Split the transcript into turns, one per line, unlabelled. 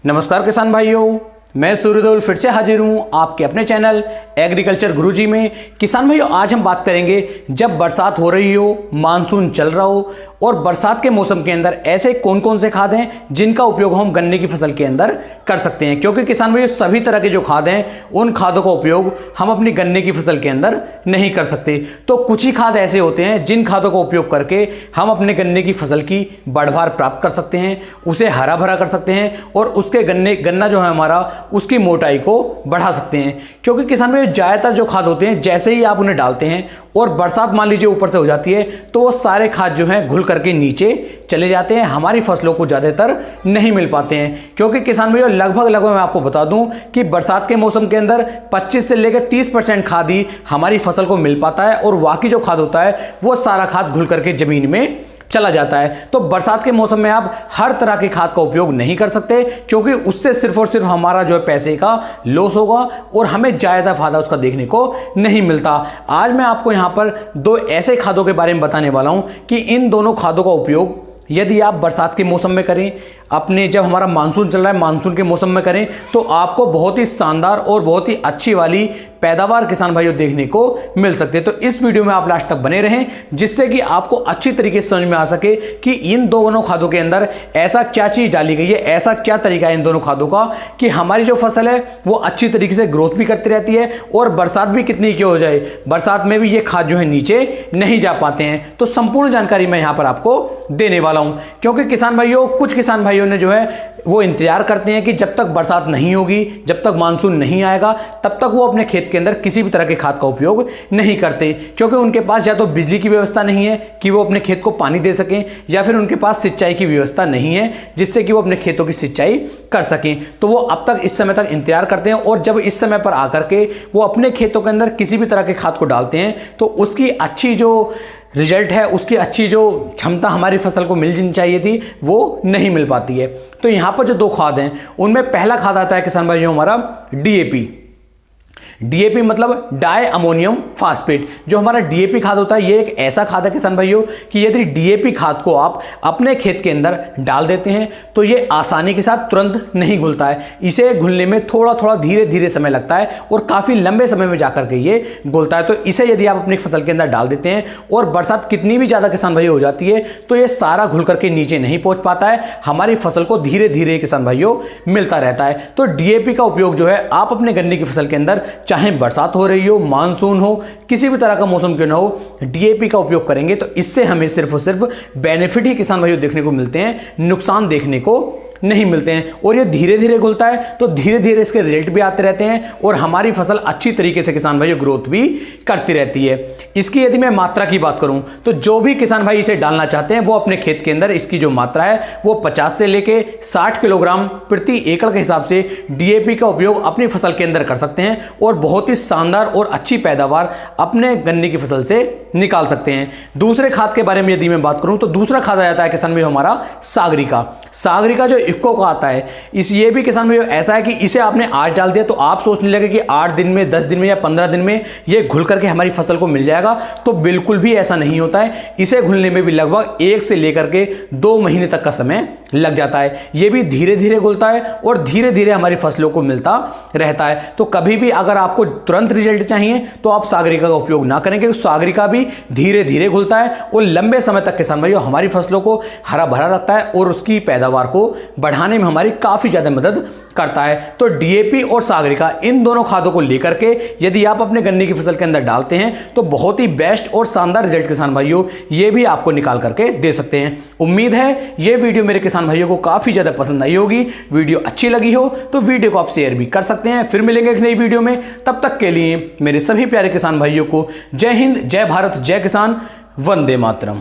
नमस्कार किसान भाइयों, मैं सूर्यदेव फिर से हाजिर हूं आपके अपने चैनल एग्रीकल्चर गुरुजी में। किसान भाइयों, आज हम बात करेंगे जब बरसात हो रही हो, मानसून चल रहा हो और बरसात के मौसम के अंदर ऐसे कौन कौन से खाद हैं जिनका उपयोग हम गन्ने की फसल के अंदर कर सकते हैं। क्योंकि किसान भाइयों, सभी तरह के जो खाद हैं उन खादों का उपयोग हम अपनी गन्ने की फसल के अंदर नहीं कर सकते। तो कुछ ही खाद ऐसे होते हैं जिन खादों का उपयोग करके हम अपने गन्ने की फसल की बढ़वार प्राप्त कर सकते हैं, उसे हरा भरा कर सकते हैं और उसके गन्ना जो है हमारा, उसकी मोटाई को बढ़ा सकते हैं। क्योंकि किसान भाइयों, ज्यादातर जो खाद होते हैं जैसे ही आप उन्हें डालते हैं और बरसात मान लीजिए ऊपर से हो जाती है तो वो सारे खाद जो हैं घुल करके नीचे चले जाते हैं, हमारी फसलों को ज्यादातर नहीं मिल पाते हैं। क्योंकि किसान भाइयों, लगभग मैं आपको बता दूं कि बरसात के मौसम के अंदर 25 से लेकर 30% खाद ही हमारी फसल को मिल पाता है और बाकी जो खाद होता है वो सारा खाद घुल करके जमीन में चला जाता है। तो बरसात के मौसम में आप हर तरह के खाद का उपयोग नहीं कर सकते, क्योंकि उससे सिर्फ और सिर्फ हमारा जो है पैसे का लॉस होगा और हमें ज्यादा फायदा उसका देखने को नहीं मिलता। आज मैं आपको यहां पर दो ऐसे खादों के बारे में बताने वाला हूं कि इन दोनों खादों का उपयोग यदि आप बरसात के मौसम में करें, अपने जब हमारा मानसून चल रहा है मानसून के मौसम में करें, तो आपको बहुत ही शानदार और बहुत ही अच्छी वाली पैदावार किसान भाइयों देखने को मिल सकते हैं। तो इस वीडियो में आप लास्ट तक बने रहें, जिससे कि आपको अच्छी तरीके से समझ में आ सके कि इन दोनों खादों के अंदर ऐसा क्या चीज डाली गई है, ऐसा क्या तरीका है इन दोनों खादों का कि हमारी जो फसल है वो अच्छी तरीके से ग्रोथ भी करती रहती है और बरसात भी कितनी क्यों हो जाए, बरसात में भी ये खाद जो है नीचे नहीं जा पाते हैं। तो संपूर्ण जानकारी मैं यहां पर आपको देने वाला हूं। क्योंकि किसान भाइयों, कुछ किसान भाइयों ने जो है वो इंतजार करते हैं कि जब तक बरसात नहीं होगी, जब तक मानसून नहीं आएगा, तब तक वो अपने खेत के अंदर किसी भी तरह के खाद का उपयोग नहीं करते। क्योंकि उनके पास या तो बिजली की व्यवस्था नहीं है कि वो अपने खेत को पानी दे सकें, या फिर उनके पास सिंचाई की व्यवस्था नहीं है जिससे कि वो अपने खेतों की सिंचाई कर सकें। तो वो अब तक इस समय तक इंतजार करते हैं और जब इस समय पर आकर के वो अपने खेतों के अंदर किसी भी तरह के खाद को डालते हैं तो उसकी अच्छी जो रिजल्ट है, उसकी अच्छी जो क्षमता हमारी फसल को मिलनी चाहिए थी वो नहीं मिल पाती है। तो यहां पर जो दो खाद हैं उनमें पहला खाद आता है किसान भाइयों हमारा डीएपी। डीएपी मतलब डाई अमोनियम फास्फेट। जो हमारा डीएपी खाद होता है ये एक ऐसा खाद है किसान भाइयों कि यदि डीएपी खाद को आप अपने खेत के अंदर डाल देते हैं तो ये आसानी के साथ तुरंत नहीं घुलता है। इसे घुलने में थोड़ा थोड़ा धीरे धीरे समय लगता है और काफी लंबे समय में जाकर के ये घुलता है। तो इसे यदि आप अपनी फसल के अंदर डाल देते हैं और बरसात कितनी भी ज्यादा किसान भाइयों हो जाती है तो ये सारा घुल करके नीचे नहीं पहुंच पाता है, हमारी फसल को धीरे धीरे किसान भाइयों मिलता रहता है। तो डीएपी का उपयोग जो है आप अपने गन्ने की फसल के अंदर, चाहे बरसात हो रही हो, मानसून हो, किसी भी तरह का मौसम क्यों ना हो, डीएपी का उपयोग करेंगे तो इससे हमें सिर्फ और सिर्फ बेनिफिट ही किसान भाइयों देखने को मिलते हैं, नुकसान देखने को नहीं मिलते हैं। और ये धीरे धीरे घुलता है तो धीरे धीरे इसके रिजल्ट भी आते रहते हैं और हमारी फसल अच्छी तरीके से किसान भाइयों ग्रोथ भी करती रहती है। इसकी यदि मैं मात्रा की बात करूं तो जो भी किसान भाई इसे डालना चाहते हैं वो अपने खेत के अंदर इसकी जो मात्रा है वो 50 से लेके 60 किलोग्राम प्रति एकड़ के हिसाब से डीएपी का उपयोग अपनी फसल के अंदर कर सकते हैं और बहुत ही शानदार और अच्छी पैदावार अपने गन्ने की फसल से निकाल सकते हैं। दूसरे खाद के बारे में यदि मैं बात करूं तो दूसरा खाद आ जाता है किसान भाई हमारा सागरिका। सागरिका जो इफ्को का आता है, ये भी किसान भाइयों ऐसा है कि इसे आपने आज डाल दिया तो आप सोचने लगे कि 8 दिन में, 10 दिन में या 15 दिन में ये घुल करके हमारी फसल को मिल जाएगा, तो बिल्कुल भी ऐसा नहीं होता है। इसे घुलने में भी लगभग 1 से लेकर के 2 महीने तक का समय लग जाता है। ये भी धीरे धीरे घुलता है और धीरे धीरे हमारी फसलों को मिलता रहता है। तो कभी भी अगर आपको तुरंत रिजल्ट चाहिए तो आप सागरिका का उपयोग ना करें, क्योंकि सागरिका भी धीरे धीरे घुलता है और लंबे समय तक किसान भाइयों हमारी फसलों को हरा भरा रखता है और उसकी पैदावार को बढ़ाने में हमारी काफी ज्यादा मदद करता है। तो डीएपी और सागरिका, इन दोनों खादों को लेकर के यदि आप अपने गन्ने की फसल के अंदर डालते हैं तो बहुत ही बेस्ट और शानदार रिजल्ट किसान भाइयों ये भी आपको निकाल करके दे सकते हैं। उम्मीद है ये वीडियो मेरे किसान भाइयों को काफी ज्यादा पसंद आई होगी। वीडियो अच्छी लगी हो तो वीडियो को आप शेयर भी कर सकते हैं। फिर मिलेंगे एक नई वीडियो में, तब तक के लिए मेरे सभी प्यारे किसान भाइयों को जय हिंद, जय भारत, जय किसान, वंदे मातरम।